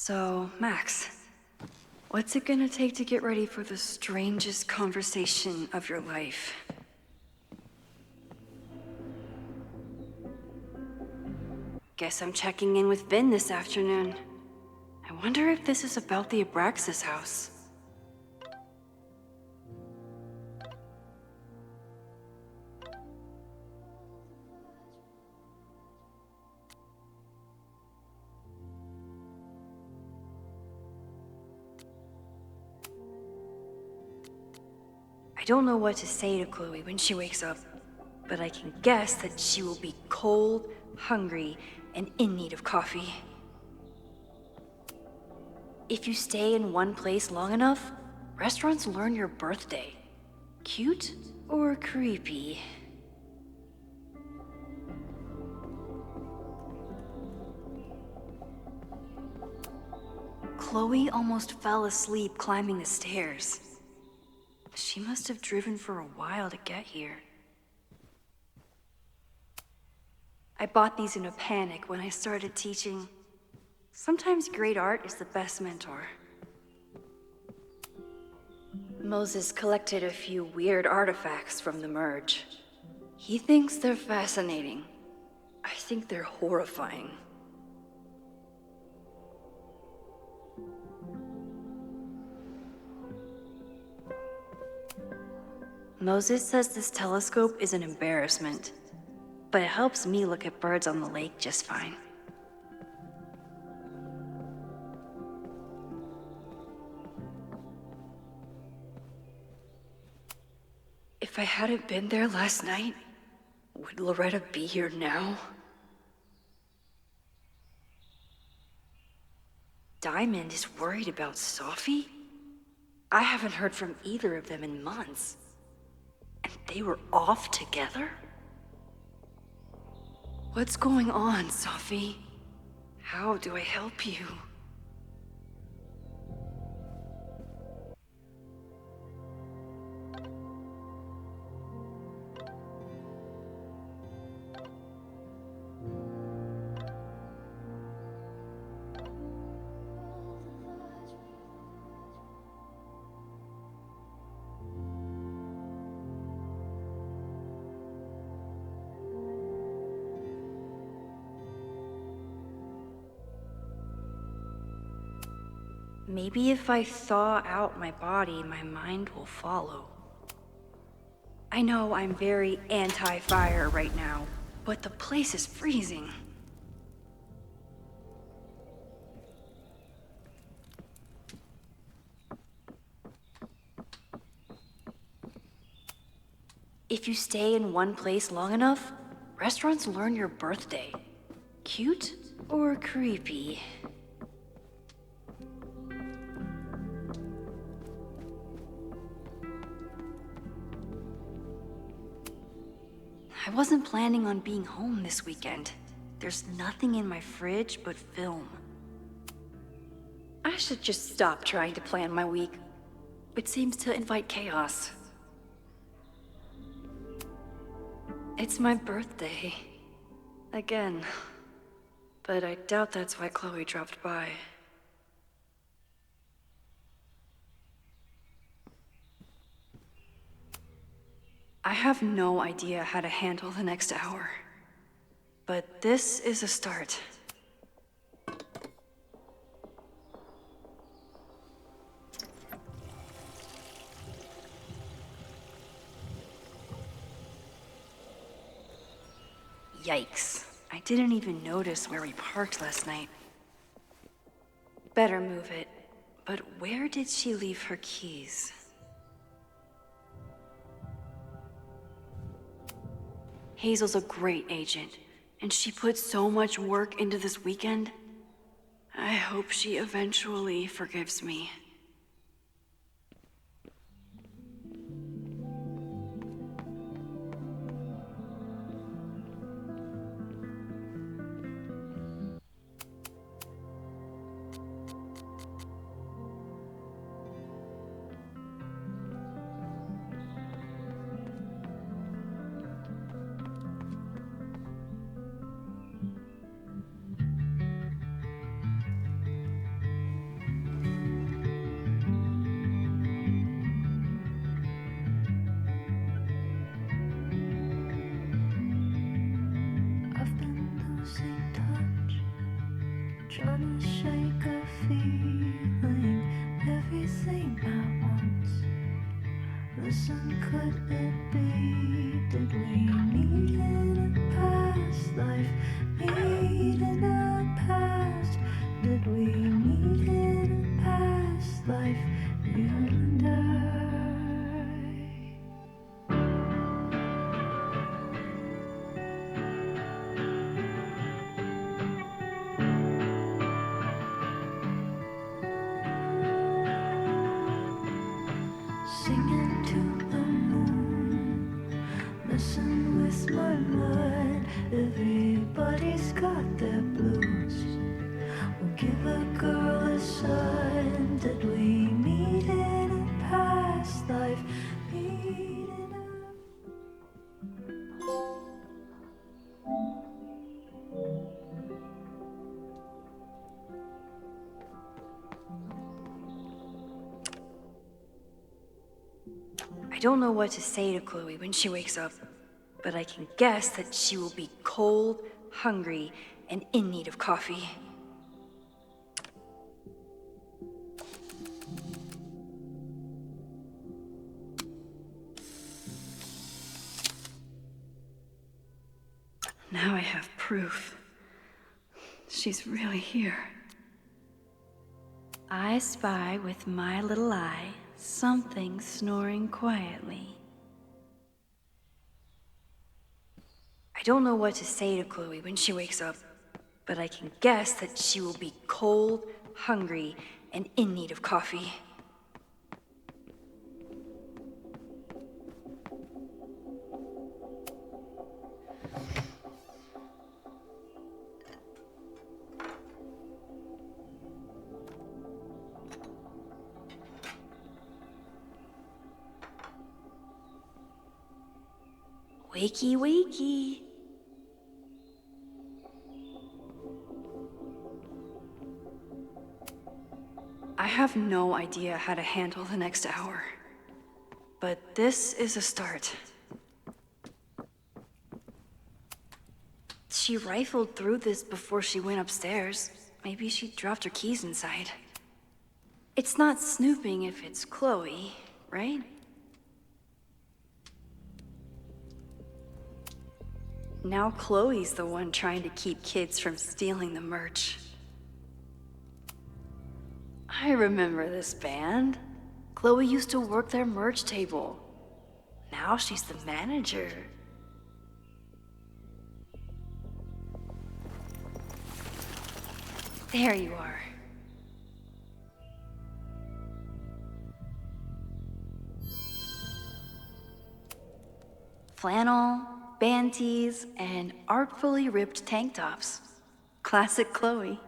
So, Max, what's it gonna take to get ready for the strangest conversation of your life? Guess I'm checking in with Vin this afternoon. I wonder if this is about the Abraxas house. I don't know what to say to Chloe when she wakes up, but I can guess that she will be cold, hungry, and in need of coffee. If you stay in one place long enough, restaurants learn your birthday. Cute or creepy? Chloe almost fell asleep climbing the stairs. She must have driven for a while to get here. I bought these in a panic when I started teaching. Sometimes great art is the best mentor. Moses collected a few weird artifacts from the merge. He thinks they're fascinating. I think they're horrifying. Moses says this telescope is an embarrassment, but it helps me look at birds on the lake just fine. If I hadn't been there last night, would Loretta be here now? Diamond is worried about Sophie? I haven't heard from either of them in months. And they were off together? What's going on, Sophie? How do I help you? Maybe if I thaw out my body, my mind will follow. I know I'm very anti-fire right now, but the place is freezing. If you stay in one place long enough, restaurants learn your birthday. Cute or creepy? I wasn't planning on being home this weekend. There's nothing in my fridge but film. I should just stop trying to plan my week. It seems to invite chaos. It's my birthday. Again. But I doubt that's why Chloe dropped by. I have no idea how to handle the next hour. But this is a start. Yikes. I didn't even notice where we parked last night. Better move it. But where did she leave her keys? Hazel's a great agent, and she put so much work into this weekend. I hope she eventually forgives me. wanna shake a feeling, everything at once. Listen, could it be? Did we meet in a past life? Meet in a past? Did we meet in a past life? You and I. Singing to the moon, messing with my mind. Everybody's got their blues. We'll give a girl a sign. Did we meet in a past life? Meet in a... I don't know what to say to Chloe when she wakes up, but I can guess that she will be cold, hungry, and in need of coffee. Now I have proof. She's really here. I spy with my little eye something snoring quietly. I don't know what to say to Chloe when she wakes up, but I can guess that she will be cold, hungry, and in need of coffee. Wakey, wakey. I have no idea how to handle the next hour, but this is a start. She rifled through this before she went upstairs. Maybe she dropped her keys inside. It's not snooping if it's Chloe, right? Now Chloe's the one trying to keep kids from stealing the merch. I remember this band. Chloe used to work their merch table. Now she's the manager. There you are. Flannel, band tees, and artfully ripped tank tops. Classic Chloe.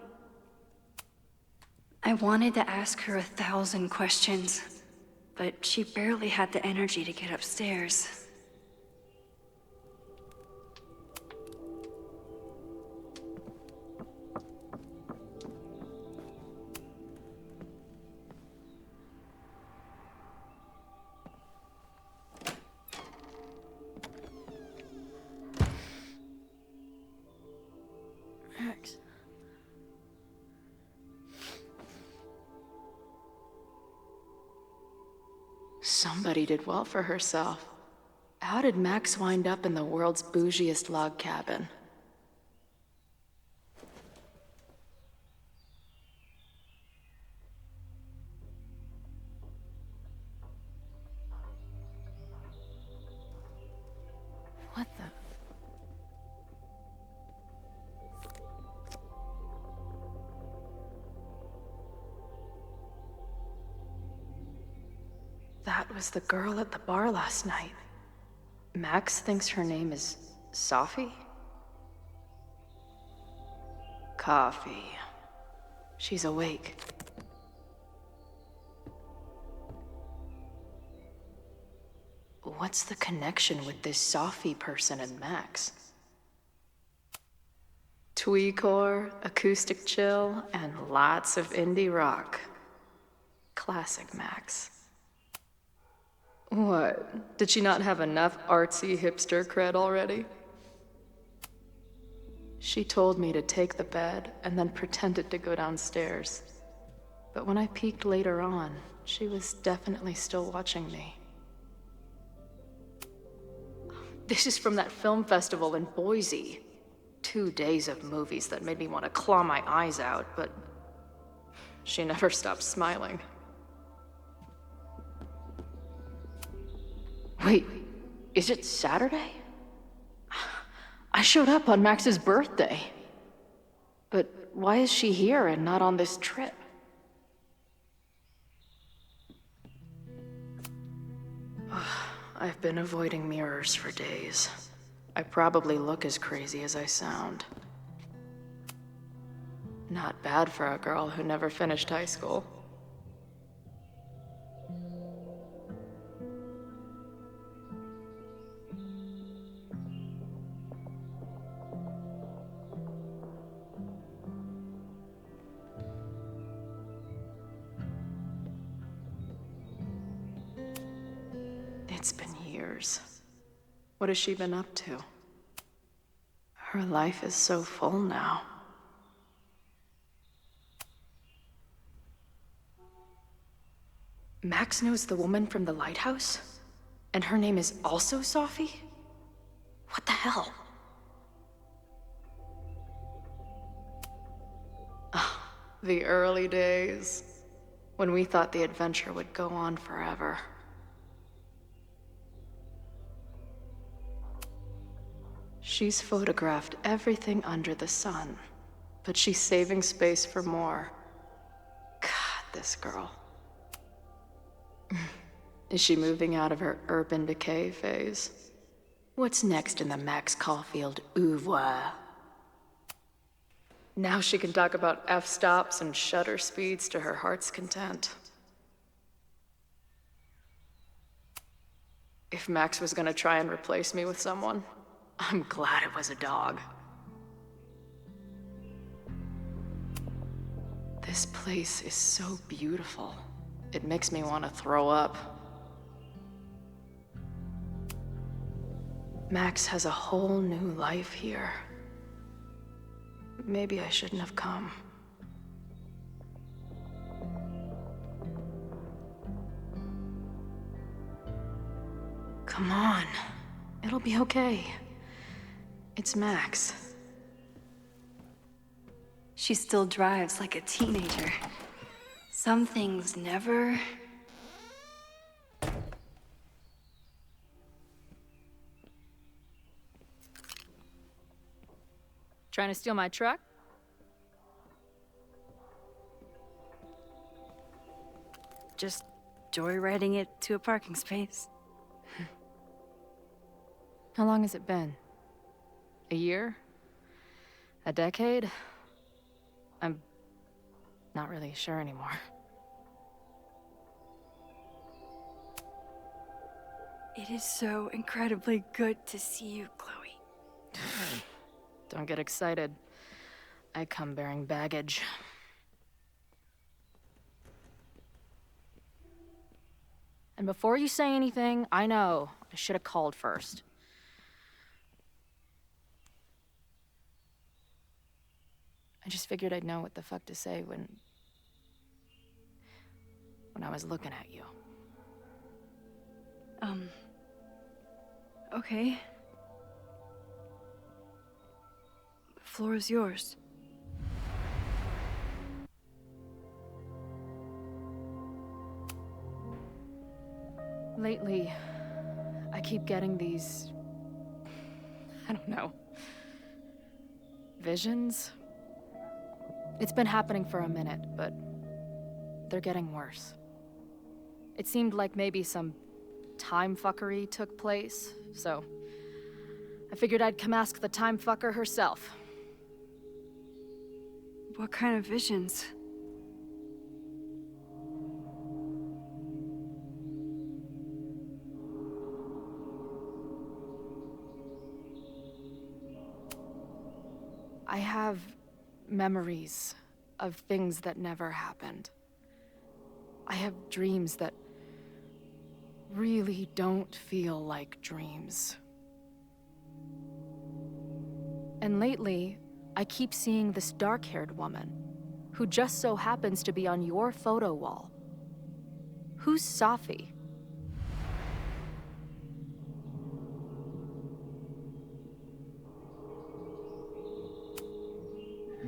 I wanted to ask her 1,000 questions, but she barely had the energy to get upstairs. Max. Somebody did well for herself. How did Max wind up in the world's bougiest log cabin? What the... That was the girl at the bar last night. Max thinks her name is Sophie? Coffee. She's awake. What's the connection with this Sophie person and Max? Tweecore, acoustic chill, and lots of indie rock. Classic Max. What? Did she not have enough artsy hipster cred already? She told me to take the bed and then pretended to go downstairs. But when I peeked later on, she was definitely still watching me. This is from that film festival in Boise. 2 days of movies that made me want to claw my eyes out, but she never stopped smiling. Wait, is it Saturday? I showed up on Max's birthday. But why is she here and not on this trip? I've been avoiding mirrors for days. I probably look as crazy as I sound. Not bad for a girl who never finished high school. It's been years. What has she been up to? Her life is so full now. Max knows the woman from the lighthouse? And her name is also Sophie? What the hell? The early days, when we thought the adventure would go on forever. She's photographed everything under the sun, but she's saving space for more. God, this girl. Is she moving out of her urban decay phase? What's next in the Max Caulfield oeuvre? Now she can talk about f-stops and shutter speeds to her heart's content. If Max was gonna try and replace me with someone, I'm glad it was a dog. This place is so beautiful. It makes me want to throw up. Max has a whole new life here. Maybe I shouldn't have come. Come on. It'll be okay. It's Max. She still drives like a teenager. Some things never... Trying to steal my truck? just joyriding it to a parking space. How long has it been? A year? A decade? I'm not really sure anymore. It is so incredibly good to see you, Chloe. Don't get excited. I come bearing baggage. And before you say anything, I know I should have called first. I just figured I'd know what the fuck to say when I was looking at you. Okay. The floor is yours. Lately, I keep getting these... I don't know... visions? It's been happening for a minute, but they're getting worse. It seemed like maybe some time fuckery took place, so I figured I'd come ask the time fucker herself. What kind of visions? I have memories of things that never happened. I have dreams that really don't feel like dreams. And lately, I keep seeing this dark-haired woman, who just so happens to be on your photo wall. Who's Safi?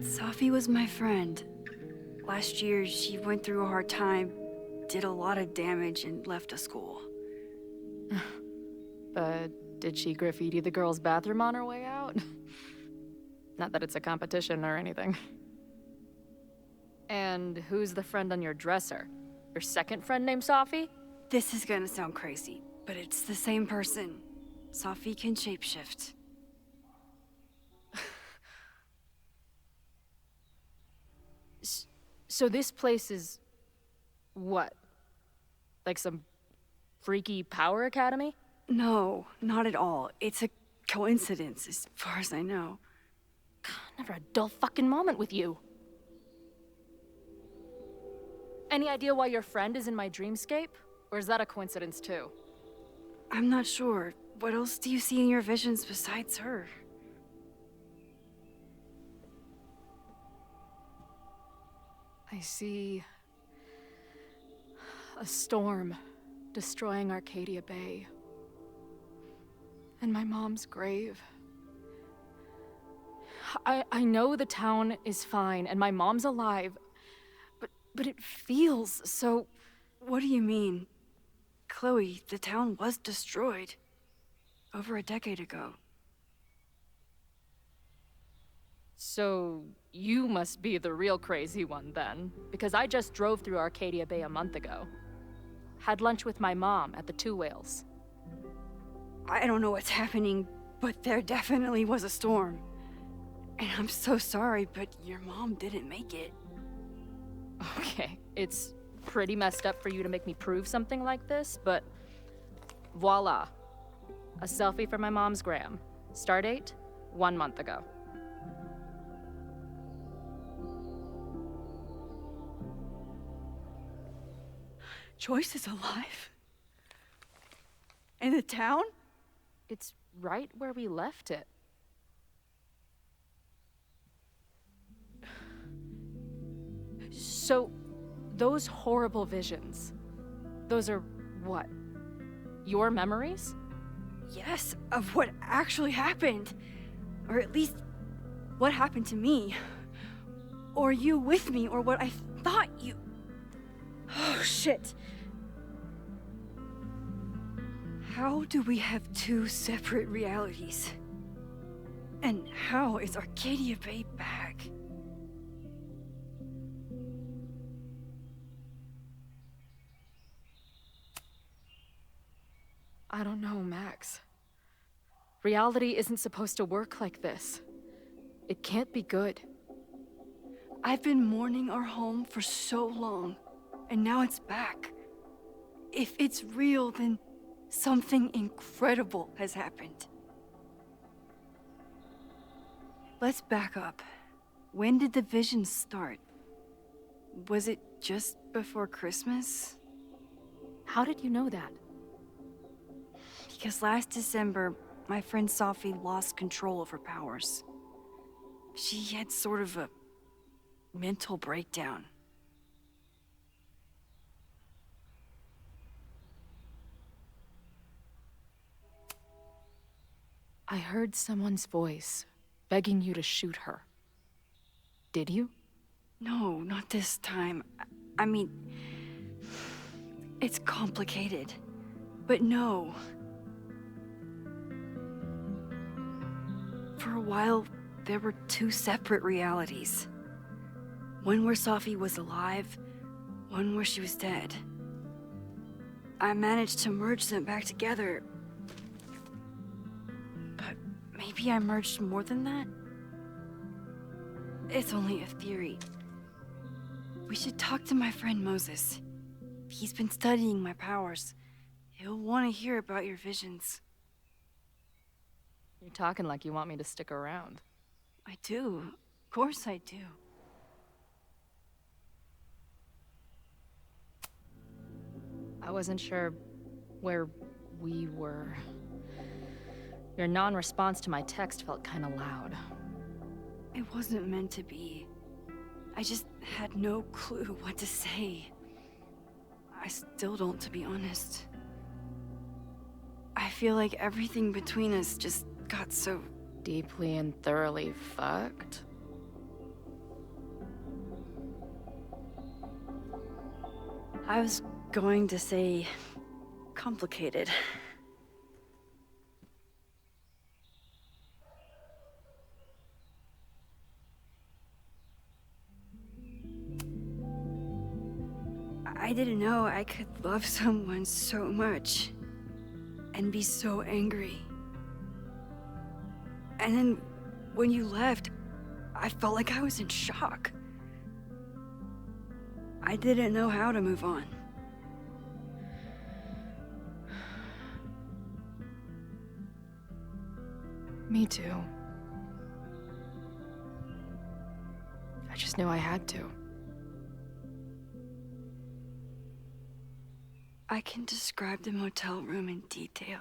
Safi was my friend. Last year, she went through a hard time, did a lot of damage, and left the school. Did she graffiti the girls' bathroom on her way out? Not that it's a competition or anything. And who's the friend on your dresser? Your second friend named Safi? This is gonna sound crazy, but it's the same person. Safi can shapeshift. So this place is... what? Like some freaky power academy? No, not at all. It's a coincidence, as far as I know. Never a dull fucking moment with you. Any idea why your friend is in my dreamscape? Or is that a coincidence too? I'm not sure. What else do you see in your visions besides her? I see... a storm destroying Arcadia Bay. And my mom's grave. I know the town is fine and my mom's alive, but it feels so... What do you mean? Chloe, the town was destroyed. Over a decade ago. So, you must be the real crazy one then, because I just drove through Arcadia Bay a month ago. Had lunch with my mom at the Two Whales. I don't know what's happening, but there definitely was a storm. And I'm so sorry, but your mom didn't make it. Okay, it's pretty messed up for you to make me prove something like this, but voila. A selfie for my mom's gram. Stardate, 1 month ago. Joyce is alive? In the town? It's right where we left it. So, those horrible visions, those are what? Your memories? Yes, of what actually happened. Or at least, what happened to me. Or you with me, or what I thought you... Oh, shit. How do we have two separate realities? And how is Arcadia Bay back? I don't know, Max. Reality isn't supposed to work like this. It can't be good. I've been mourning our home for so long, and now it's back. If it's real, then something incredible has happened. Let's back up. When did the visions start? Was it just before Christmas? How did you know that? Because last December, my friend Safi lost control of her powers. She had sort of a mental breakdown. I heard someone's voice, begging you to shoot her. Did you? No, not this time. I mean, it's complicated. But no. For a while, there were two separate realities. One where Safi was alive, one where she was dead. I managed to merge them back together. But maybe I merged more than that? It's only a theory. We should talk to my friend Moses. He's been studying my powers. He'll want to hear about your visions. You're talking like you want me to stick around. I do. Of course I do. I wasn't sure where we were. Your non-response to my text felt kind of loud. It wasn't meant to be. I just had no clue what to say. I still don't, to be honest. I feel like everything between us just got so... Deeply and thoroughly fucked? I was going to say... complicated. I didn't know I could love someone so much and be so angry. And then when you left, I felt like I was in shock. I didn't know how to move on. Me too. I just knew I had to. I can describe the motel room in detail.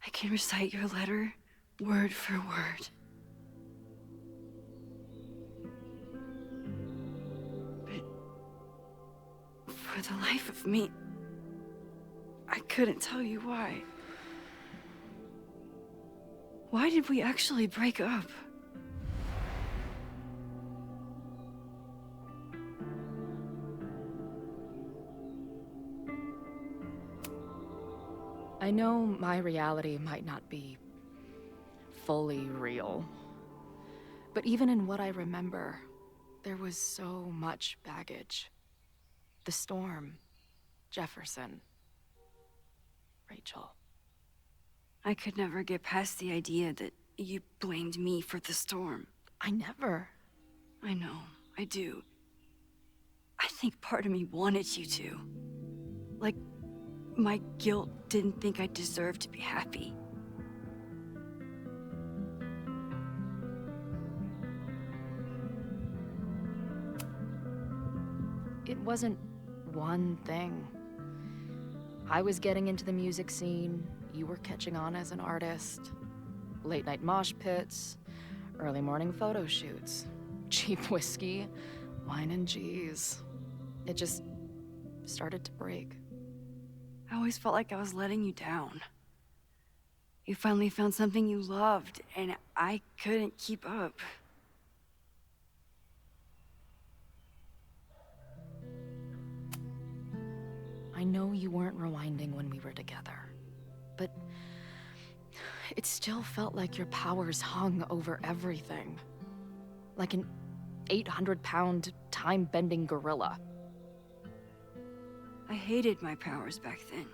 I can recite your letter word for word. But for the life of me, I couldn't tell you why. Why did we actually break up? I know my reality might not be fully real, but even in what I remember, there was so much baggage. The storm, Jefferson, Rachel. I could never get past the idea that you blamed me for the storm. I never. I know, I do. I think part of me wanted you to. Like, my guilt didn't think I deserved to be happy. It wasn't one thing. I was getting into the music scene, you were catching on as an artist. Late night mosh pits, early morning photo shoots, cheap whiskey, wine and cheese. It just started to break. I always felt like I was letting you down. You finally found something you loved, and I couldn't keep up. I know you weren't rewinding when we were together, but it still felt like your powers hung over everything. Like an 800-pound, time-bending gorilla. I hated my powers back then.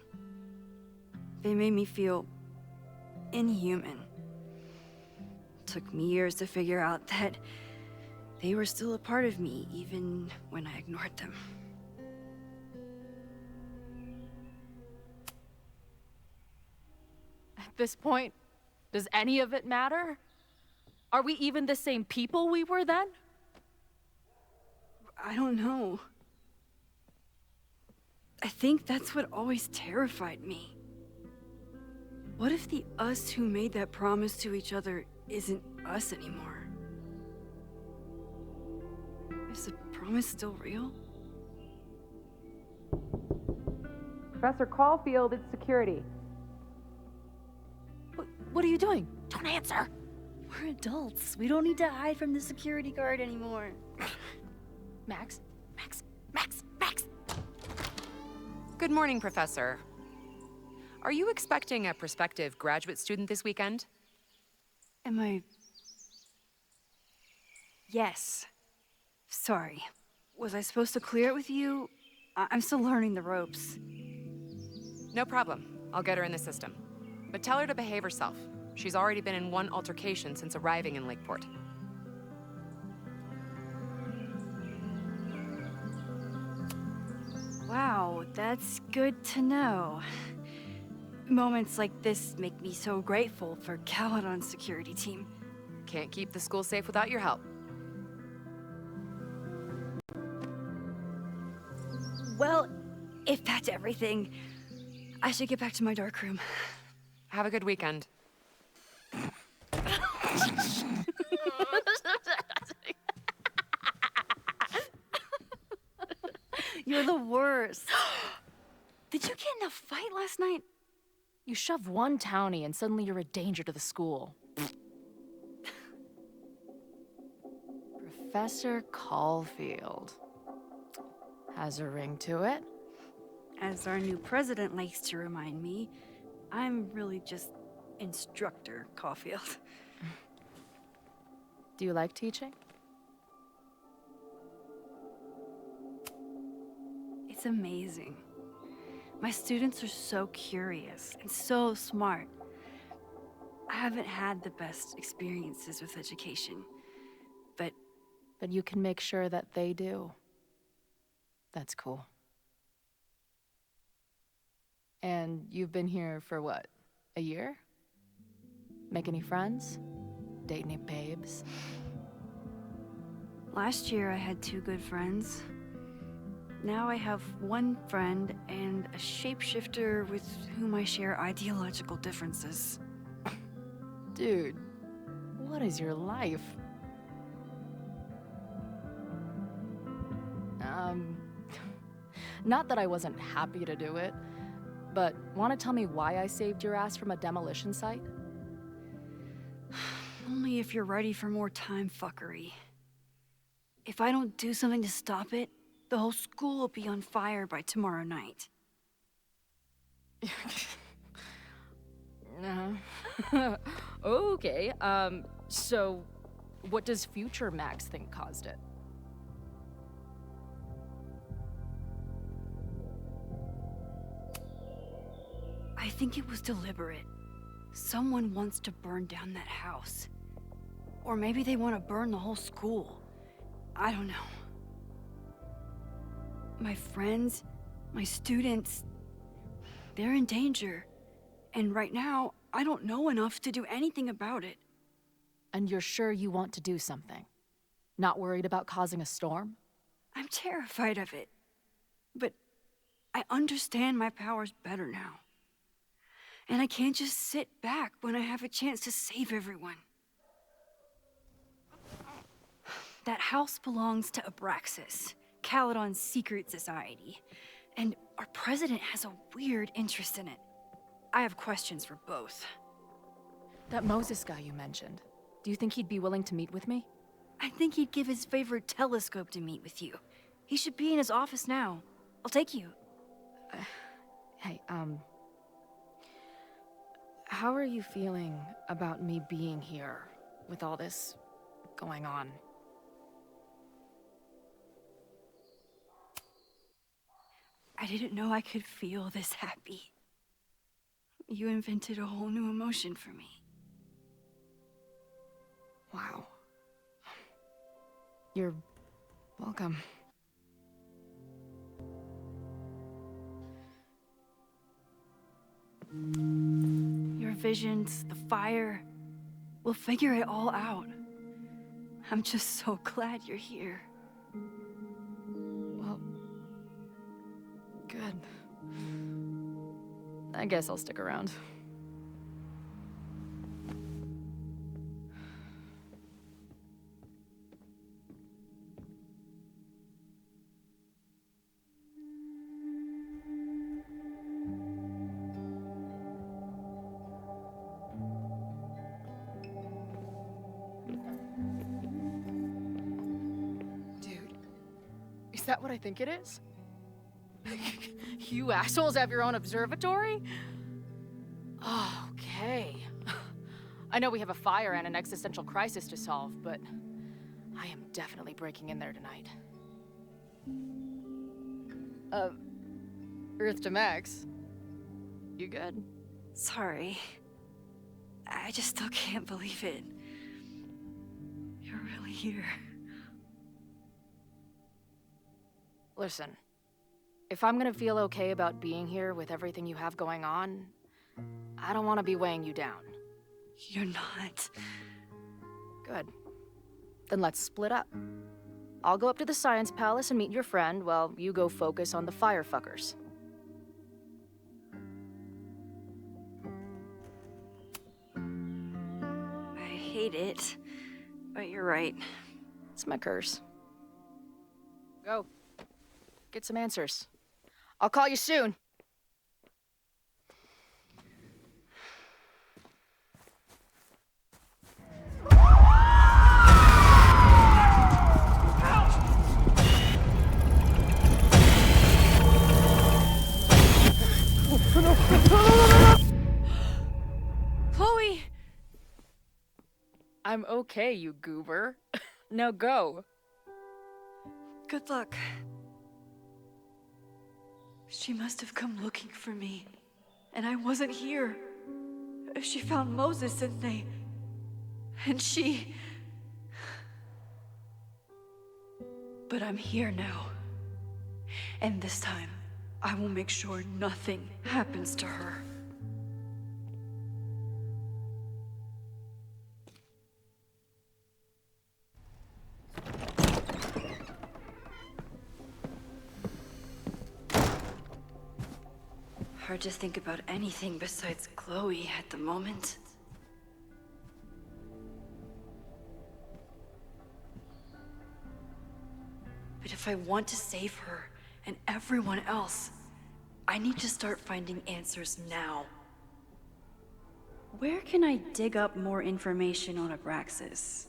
They made me feel inhuman. Took me years to figure out that they were still a part of me, even when I ignored them. At this point, does any of it matter? Are we even the same people we were then? I don't know. I think that's what always terrified me. What if the us who made that promise to each other isn't us anymore? Is the promise still real? Professor Caulfield, it's security. What are you doing? Don't answer! We're adults. We don't need to hide from the security guard anymore. Max? Good morning, Professor. Are you expecting a prospective graduate student this weekend? Am I... Yes. Sorry. Was I supposed to clear it with you? I'm still learning the ropes. No problem. I'll get her in the system. But tell her to behave herself. She's already been in one altercation since arriving in Lakeport. Wow, that's good to know. Moments like this make me so grateful for Caledon's security team. Can't keep the school safe without your help. Well, if that's everything, I should get back to my dark room. Have a good weekend. You're the worst. Did you get in a fight last night? You shove one townie and suddenly you're a danger to the school. Professor Caulfield. Has a ring to it. As our new president likes to remind me, I'm really just Instructor Caulfield. Do you like teaching? It's amazing. My students are so curious and so smart. I haven't had the best experiences with education, but you can make sure that they do. That's cool. And you've been here for what? A year? Make any friends? Date any babes? last year I had 2 good friends. Now I have 1 friend and a shapeshifter with whom I share ideological differences. Dude, what is your life? Not that I wasn't happy to do it, but want to tell me why I saved your ass from a demolition site? Only if you're ready for more time fuckery. If I don't do something to stop it, the whole school will be on fire by tomorrow night. Okay, so what does future Max think caused it? I think it was deliberate. Someone wants to burn down that house. Or maybe they want to burn the whole school. I don't know. My friends, my students, they're in danger. And right now, I don't know enough to do anything about it. And you're sure you want to do something? Not worried about causing a storm? I'm terrified of it. But I understand my powers better now. And I can't just sit back when I have a chance to save everyone. That house belongs to Abraxas, Caledon's secret society. And our president has a weird interest in it. I have questions for both. That Moses guy you mentioned, do you think he'd be willing to meet with me? I think he'd give his favorite telescope to meet with you. He should be in his office now. I'll take you. Hey, how are you feeling about me being here with all this going on? I didn't know I could feel this happy. You invented a whole new emotion for me. Wow. You're welcome. Your visions, the fire, we'll figure it all out. I'm just so glad you're here. Well, good. I guess I'll stick around. Dude, is that what I think it is? You assholes have your own observatory? Okay. I know we have a fire and an existential crisis to solve, but I am definitely breaking in there tonight. Earth to Max. You good? Sorry. I just still can't believe it. You're really here. Listen, if I'm gonna feel okay about being here with everything you have going on, I don't want to be weighing you down. You're not. Good. Then let's split up. I'll go up to the Science Palace and meet your friend while you go focus on the firefuckers. I hate fight it. But you're right. It's my curse. Go. Get some answers. I'll call you soon. Chloe! I'm okay, you goober. Now go. Good luck. She must have come looking for me, and I wasn't here. She found Moses and she... But I'm here now. And this time, I will make sure nothing happens to her. Hard to think about anything besides Chloe at the moment. But if I want to save her and everyone else, I need to start finding answers now. Where can I dig up more information on Abraxas?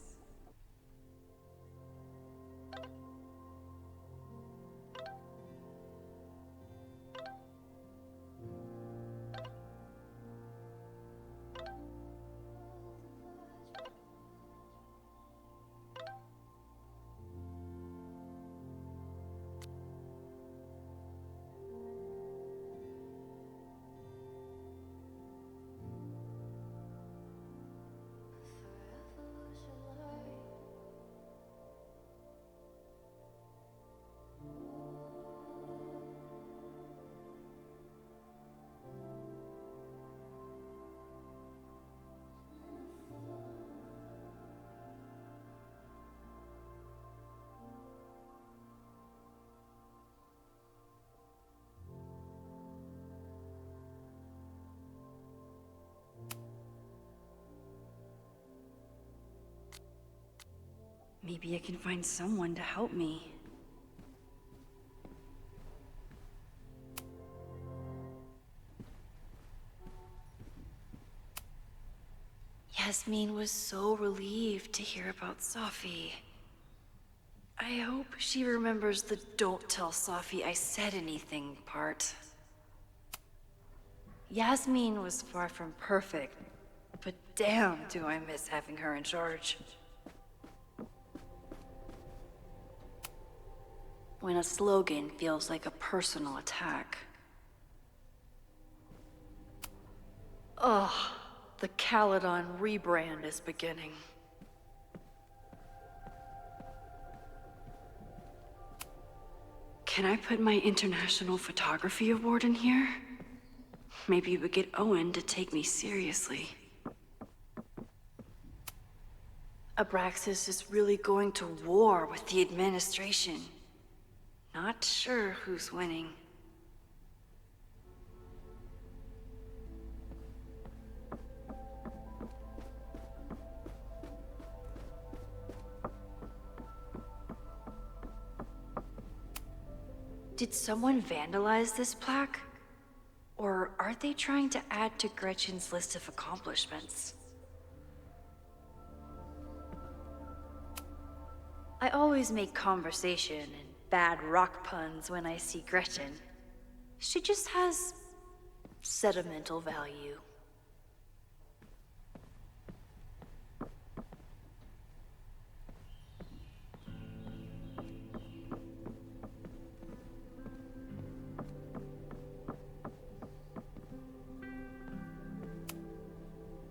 Maybe I can find someone to help me. Yasmin was so relieved to hear about Safi. I hope she remembers the "don't tell Safi I said anything" part. Yasmin was far from perfect, but damn do I miss having her in charge. When a slogan feels like a personal attack. Ugh, the Caledon rebrand is beginning. Can I put my International Photography Award in here? Maybe we get Owen to take me seriously. Abraxas is really going to war with the administration. Not sure who's winning. Did someone vandalize this plaque? Or are they trying to add to Gretchen's list of accomplishments? I always make conversation and bad rock puns when I see Gretchen. She just has sentimental value.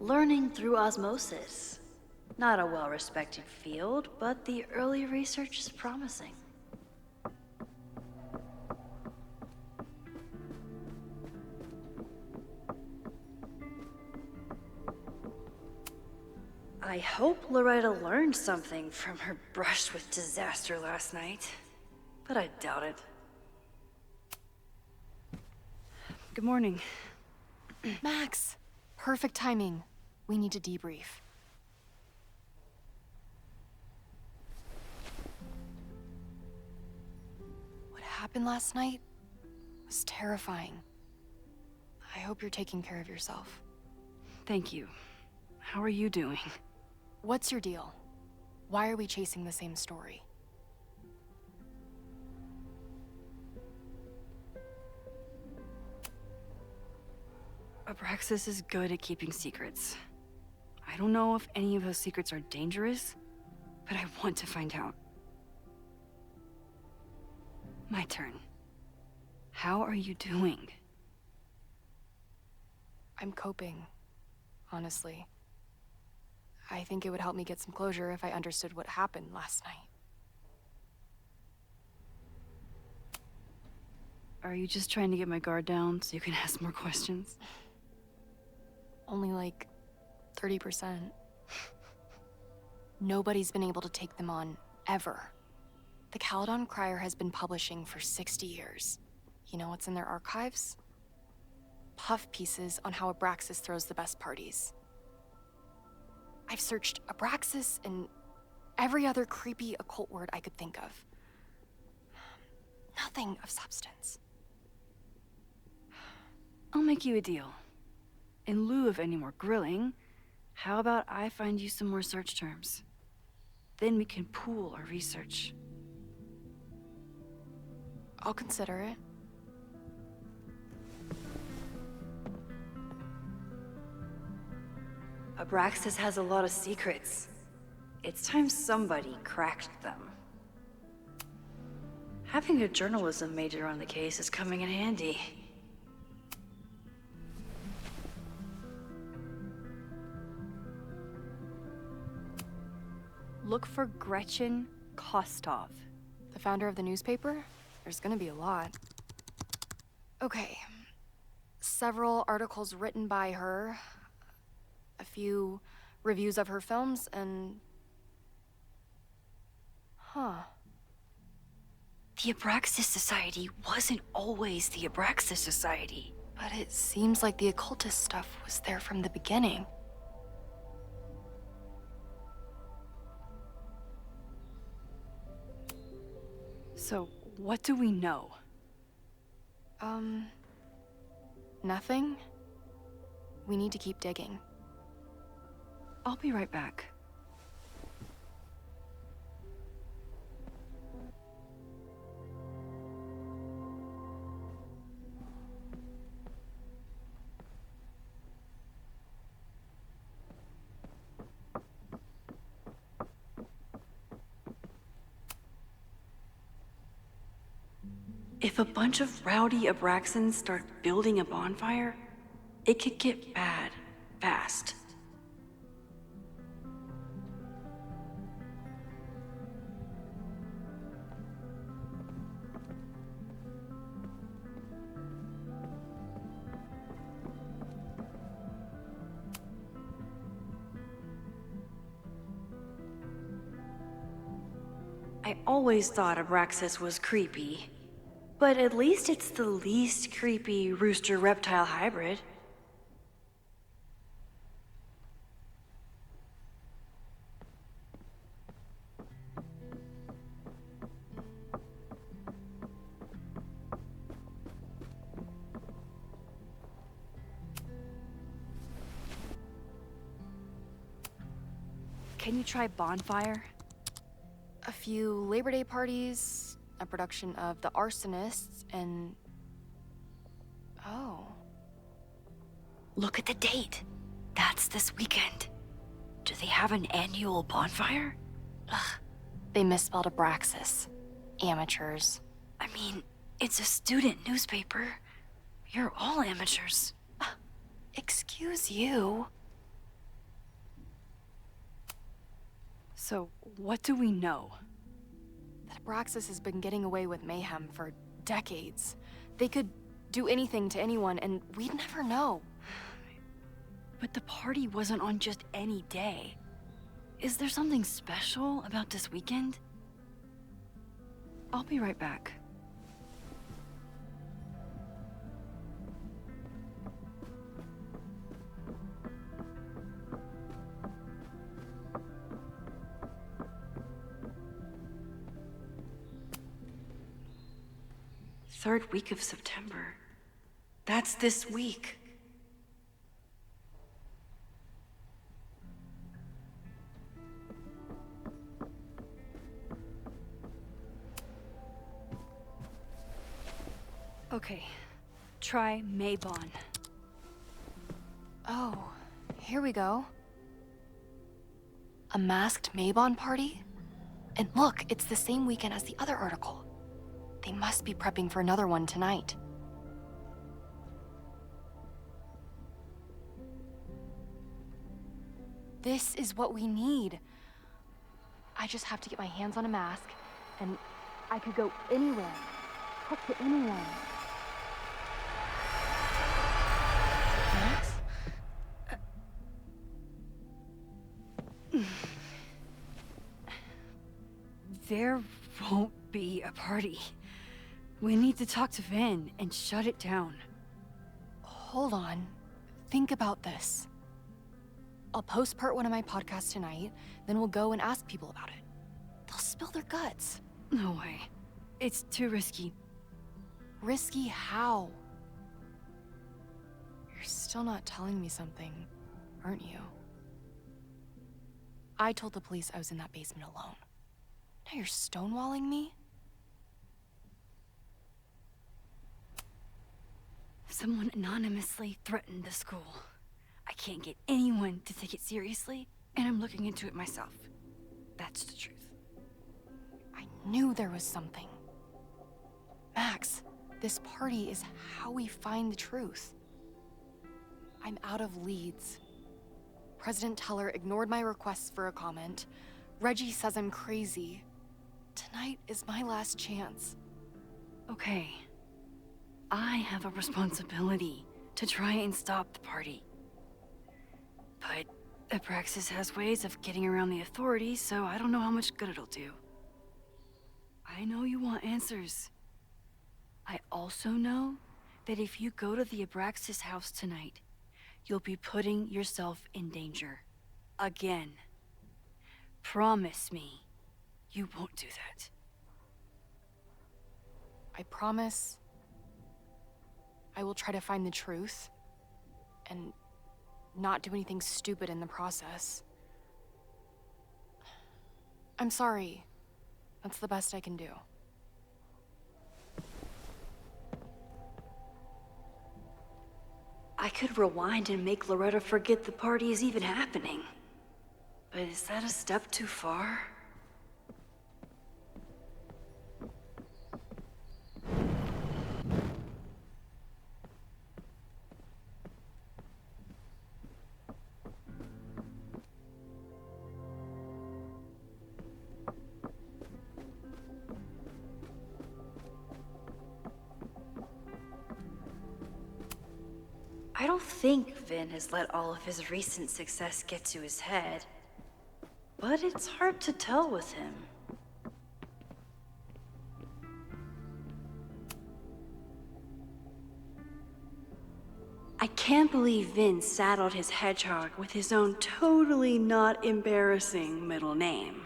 Learning through osmosis. Not a well-respected field, but the early research is promising. I hope Loretta learned something from her brush with disaster last night, but I doubt it. Good morning. Max! Perfect timing. We need to debrief. happened last night was terrifying. I hope you're taking care of yourself. Thank you. How are you doing? What's your deal? Why are we chasing the same story? Abraxas is good at keeping secrets. I don't know if any of those secrets are dangerous, but I want to find out. My turn. How are you doing? I'm coping, honestly. I think it would help me get some closure if I understood what happened last night. Are you just trying to get my guard down so you can ask more questions? Only like 30%. Nobody's been able to take them on, ever. The Caledon Crier has been publishing for 60 years. You know what's in their archives? Puff pieces on how Abraxas throws the best parties. I've searched Abraxas and every other creepy occult word I could think of. Nothing of substance. I'll make you a deal. In lieu of any more grilling, how about I find you some more search terms? Then we can pool our research. I'll consider it. Abraxas has a lot of secrets. It's time somebody cracked them. Having a journalism major on the case is coming in handy. Look for Gretchen Kostov. The founder of the newspaper? There's gonna be a lot. Okay. Several articles written by her, a few reviews of her films, and... Huh. The Abraxas Society wasn't always the Abraxas Society. But it seems like the occultist stuff was there from the beginning. So, what do we know? Nothing. We need to keep digging. I'll be right back. If a bunch of rowdy Abraxans start building a bonfire, it could get bad, fast. I always thought Abraxas was creepy. But at least it's the least creepy rooster-reptile hybrid. Can you try bonfire? A few Labor Day parties, a production of The Arsonists, and... Oh. Look at the date. That's this weekend. Do they have an annual bonfire? Ugh. They misspelled Abraxas. Amateurs. I mean, it's a student newspaper. You're all amateurs. Excuse you. So, what do we know? That Abraxas has been getting away with mayhem for decades. They could do anything to anyone, and we'd never know. But the party wasn't on just any day. Is there something special about this weekend? I'll be right back. third week of September. That's this week. Okay, try Maybon. Oh, here we go. A masked Maybon party? And look, it's the same weekend as the other article. They must be prepping for another one tonight. This is what we need. I just have to get my hands on a mask, and I could go anywhere, talk to anyone. Max? There won't be a party. We need to talk to Vin and shut it down. Hold on. Think about this. I'll post part 1 of my podcast tonight, then we'll go and ask people about it. They'll spill their guts. No way. It's too risky. Risky how? You're still not telling me something, aren't you? I told the police I was in that basement alone. Now you're stonewalling me? Someone anonymously threatened the school. I can't get anyone to take it seriously, and I'm looking into it myself. That's the truth. I knew there was something. Max, this party is how we find the truth. I'm out of leads. President Teller ignored my requests for a comment. Reggie says I'm crazy. Tonight is my last chance. Okay. I have a responsibility to try and stop the party. But Abraxas has ways of getting around the authorities, so I don't know how much good it'll do. I know you want answers. I also know that if you go to the Abraxas house tonight, you'll be putting yourself in danger. Again. Promise me you won't do that. I promise I will try to find the truth and not do anything stupid in the process. I'm sorry. That's the best I can do. I could rewind and make Loretta forget the party is even happening. But is that a step too far? I don't think Vin has let all of his recent success get to his head. But it's hard to tell with him. I can't believe Vin saddled his hedgehog with his own totally not embarrassing middle name.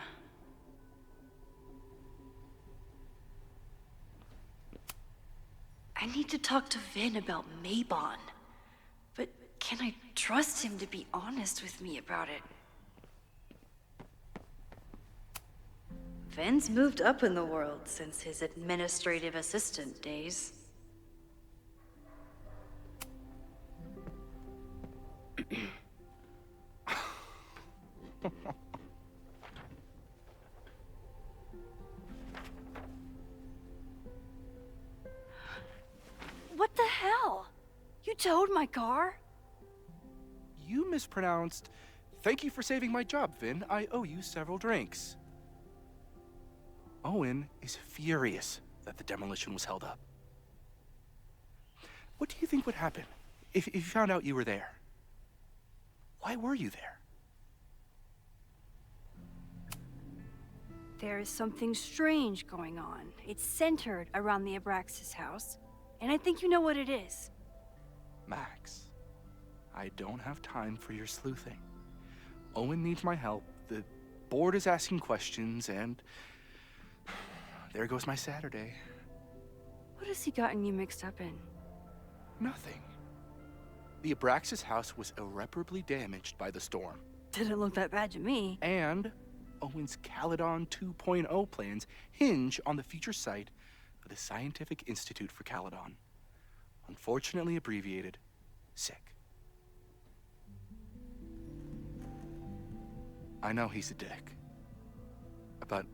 I need to talk to Vin about Maybon. But can I trust him to be honest with me about it? Vin's moved up in the world since his administrative assistant days. What the hell? You towed my car? You mispronounced. Thank you for saving my job, Vin. I owe you several drinks. Owen is furious that the demolition was held up. What do you think would happen if you found out you were there? Why were you there? There is something strange going on. It's centered around the Abraxas house, and I think you know what it is. Max, I don't have time for your sleuthing. Owen needs my help, the board is asking questions, and there goes my Saturday. What has he gotten you mixed up in? Nothing. The Abraxas house was irreparably damaged by the storm. Didn't look that bad to me. And Owen's Caledon 2.0 plans hinge on the future site of the Scientific Institute for Caledon. Unfortunately abbreviated, SICK. I know he's a dick, but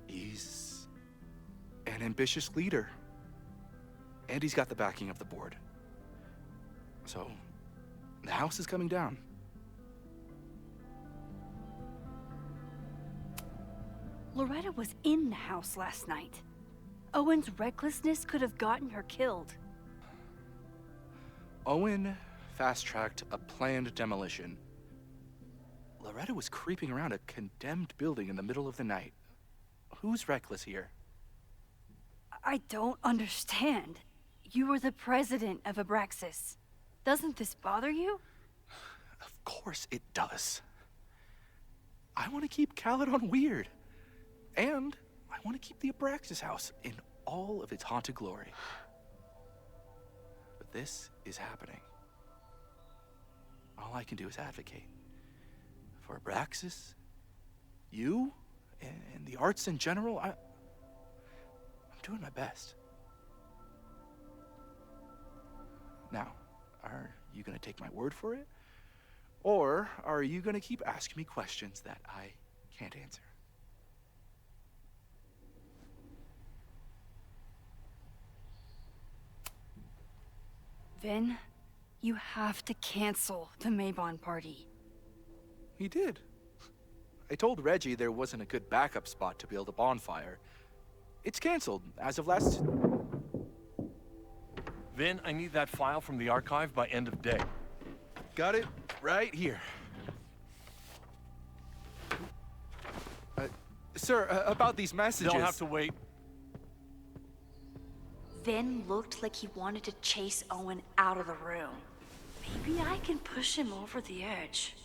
he's an ambitious leader. And he's got the backing of the board. So, the house is coming down. Loretta was in the house last night. Owen's recklessness could have gotten her killed. Owen fast-tracked a planned demolition. Loretta was creeping around a condemned building in the middle of the night. Who's reckless here? I don't understand. You were the president of Abraxas. Doesn't this bother you? Of course it does. I want to keep Caledon weird. And I want to keep the Abraxas house in all of its haunted glory. But this is happening. All I can do is advocate. For Abraxas, you, and the arts in general, I'm doing my best. Now, are you gonna take my word for it? Or are you gonna keep asking me questions that I can't answer? Vin, you have to cancel the Maybon party. He did. I told Reggie there wasn't a good backup spot to build a bonfire. It's canceled as of last... Vin, I need that file from the archive by end of day. Got it right here. Sir, about these messages... They'll have to wait. Vin looked like he wanted to chase Owen out of the room. Maybe I can push him over the edge.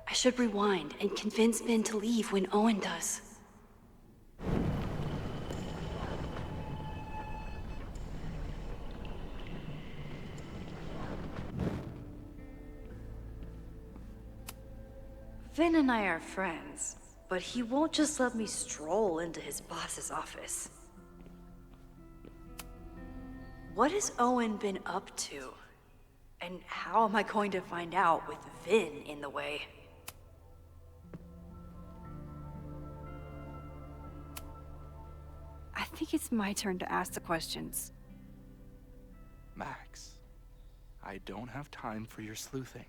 I should rewind and convince Vin to leave when Owen does. Vin and I are friends, but he won't just let me stroll into his boss's office. What has Owen been up to? And how am I going to find out with Vin in the way? I think it's my turn to ask the questions. Max, I don't have time for your sleuthing.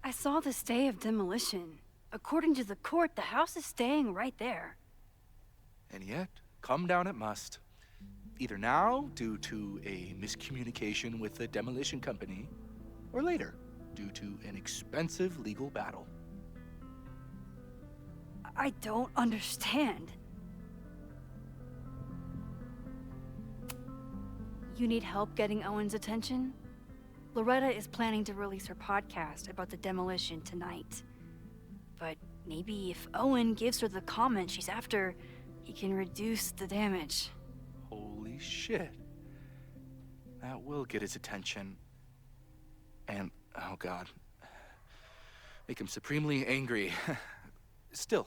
I saw the stay of demolition. According to the court, the house is staying right there. And yet, come down it must. Either now, due to a miscommunication with the demolition company, or later, due to an expensive legal battle. I don't understand. You need help getting Owen's attention? Loretta is planning to release her podcast about the demolition tonight. But maybe if Owen gives her the comment she's after, he can reduce the damage. Holy shit. That will get his attention. And, oh god, make him supremely angry. Still,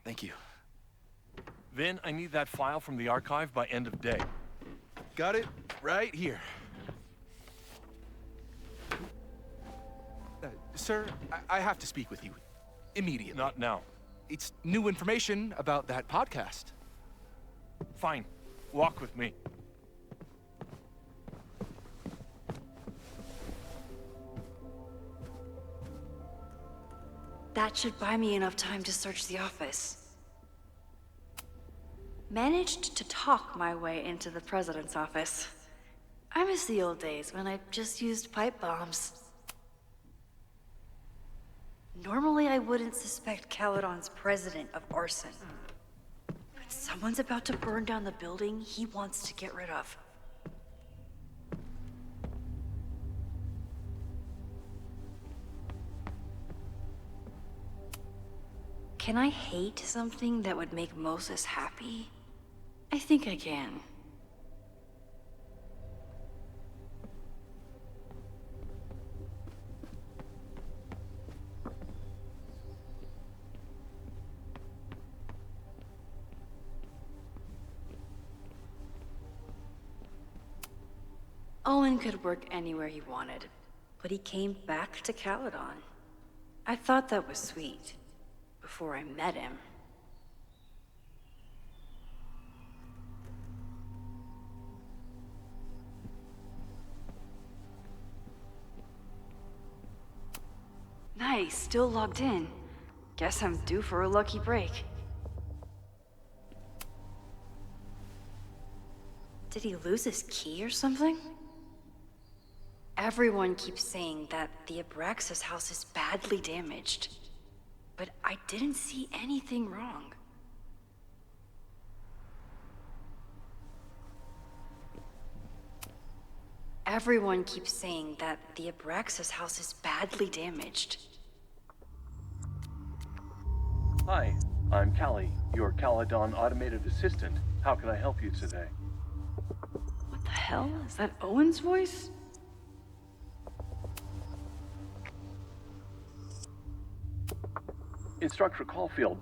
thank you. Vin, I need that file from the archive by end of day. Got it right here. Sir, I have to speak with you immediately. Not now. It's new information about that podcast. Fine. Walk with me. That should buy me enough time to search the office. Managed to talk my way into the president's office. I miss the old days when I just used pipe bombs. Normally I wouldn't suspect Caledon's president of arson. But someone's about to burn down the building he wants to get rid of. Can I hate something that would make Moses happy? I think I can. Owen could work anywhere he wanted, but he came back to Caledon. I thought that was sweet, before I met him. Nice, still logged in. Guess I'm due for a lucky break. Did he lose his key or something? Everyone keeps saying that the Abraxas house is badly damaged, but I didn't see anything wrong. Everyone keeps saying that the Abraxas house is badly damaged. Hi, I'm Callie, your Caledon automated assistant. How can I help you today? What the hell? Is that Owen's voice? Instructor Caulfield,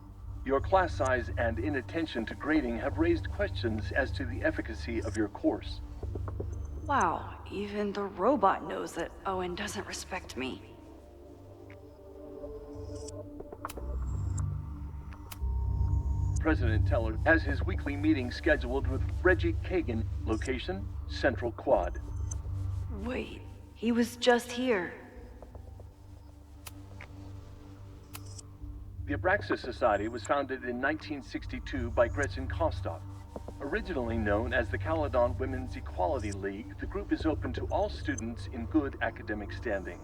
your class size and inattention to grading have raised questions as to the efficacy of your course. Wow, even the robot knows that Owen doesn't respect me. President Teller has his weekly meeting scheduled with Reggie Kagan, location, Central Quad. Wait, he was just here. The Abraxas Society was founded in 1962 by Gretchen Kostov. Originally known as the Caledon Women's Equality League, the group is open to all students in good academic standing.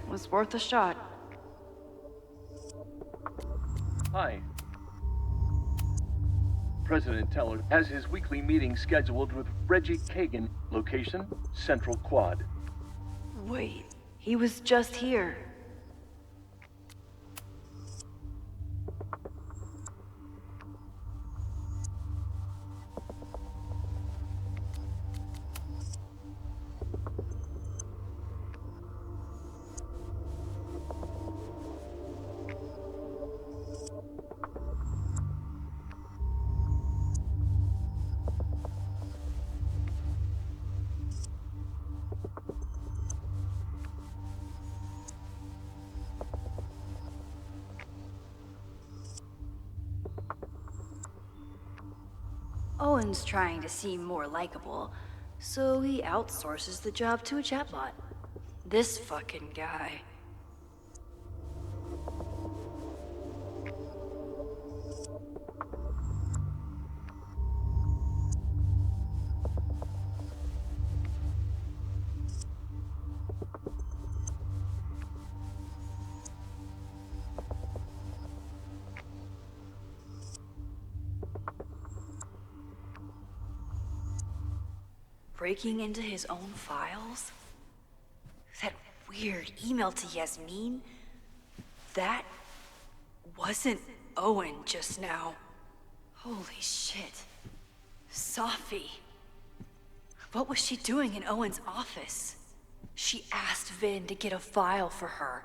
Was worth a shot. Hi. President Teller has his weekly meeting scheduled with Reggie Kagan, location, Central Quad. Wait, he was just here. Owen's trying to seem more likable, so he outsources the job to a chatbot. This fucking guy. Breaking into his own files? That weird email to Yasmin? That wasn't Owen just now. Holy shit. Safi. What was she doing in Owen's office? She asked Vin to get a file for her.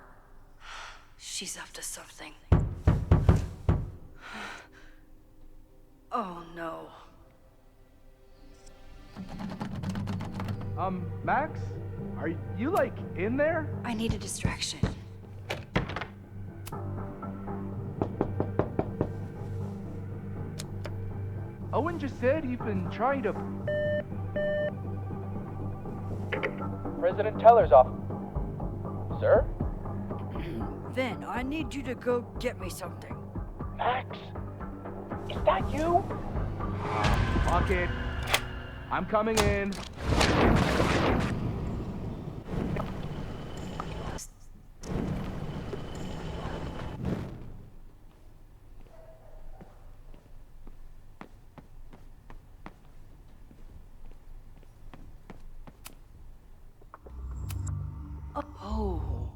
She's up to something. Oh no. Max? Are you, like, in there? I need a distraction. Owen just said he'd been trying to... President Teller's off. Sir? Vin, I need you to go get me something. Max? Is that you? Fuck it. I'm coming in. Oh,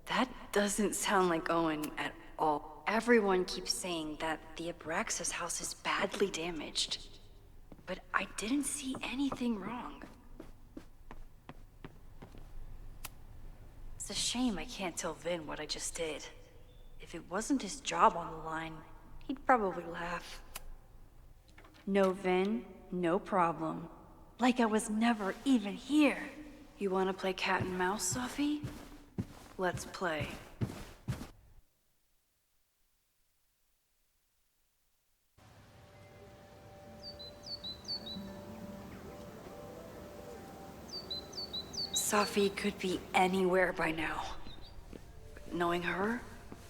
that doesn't sound like Owen at all. Everyone keeps saying that the Abraxas house is badly damaged. But I didn't see anything wrong. It's a shame I can't tell Vin what I just did. If it wasn't his job on the line, he'd probably laugh. No, Vin, no problem. Like I was never even here. You want to play cat and mouse, Sophie? Let's play. Sophie could be anywhere by now. But knowing her,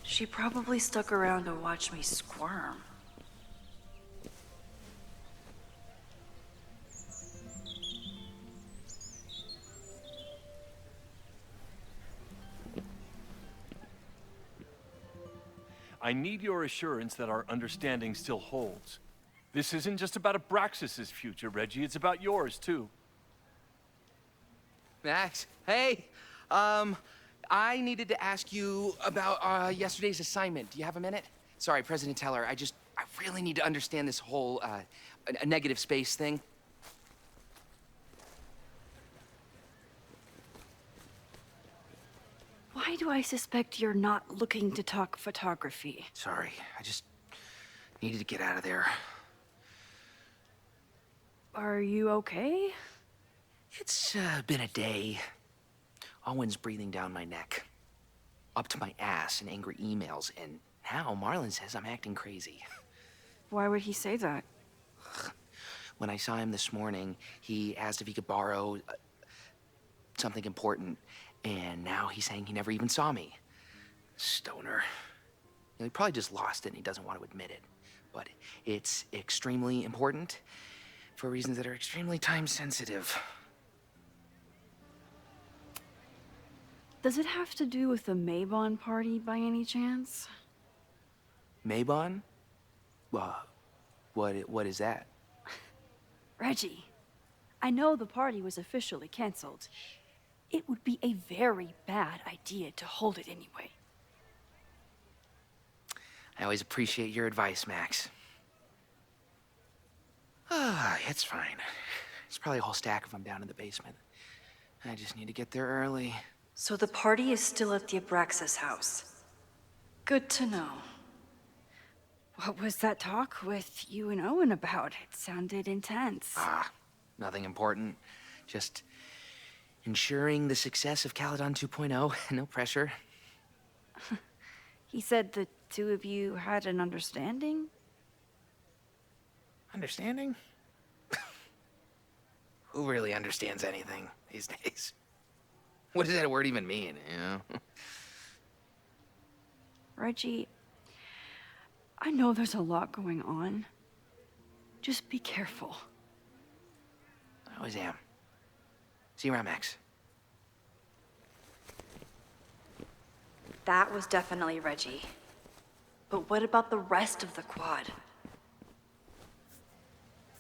she probably stuck around to watch me squirm. I need your assurance that our understanding still holds. This isn't just about Abraxas's future, Reggie. It's about yours, too. Max, hey. I needed to ask you about yesterday's assignment. Do you have a minute? Sorry, President Teller, I really need to understand this whole, a negative space thing. Why do I suspect you're not looking to talk photography? Sorry, I just needed to get out of there. Are you okay? It's been a day. Owen's breathing down my neck, up to my ass in angry emails, and now Marlon says I'm acting crazy. Why would he say that? When I saw him this morning, he asked if he could borrow something important, and now he's saying he never even saw me. Stoner. You know, he probably just lost it and he doesn't want to admit it. But it's extremely important for reasons that are extremely time sensitive. Does it have to do with the Maybon party by any chance? Maybon? What is that? Reggie, I know the party was officially canceled. It would be a very bad idea to hold it anyway. I always appreciate your advice, Max. It's fine. There's probably a whole stack of them down in the basement. I just need to get there early. So the party is still at the Abraxas house. Good to know. What was that talk with you and Owen about? It sounded intense. Nothing important. Just ensuring the success of Caledon 2.0. No pressure. He said the two of you had an understanding? Understanding? Who really understands anything these days? What does that word even mean, you know? Reggie, I know there's a lot going on. Just be careful. I always am. See you around, Max. That was definitely Reggie. But what about the rest of the quad?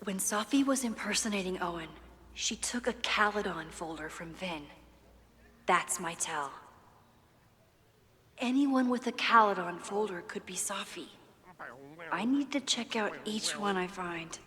When Sophie was impersonating Owen, she took a Caledon folder from Vin. That's my tell. Anyone with a Caledon folder could be Sophie. I need to check out each one I find.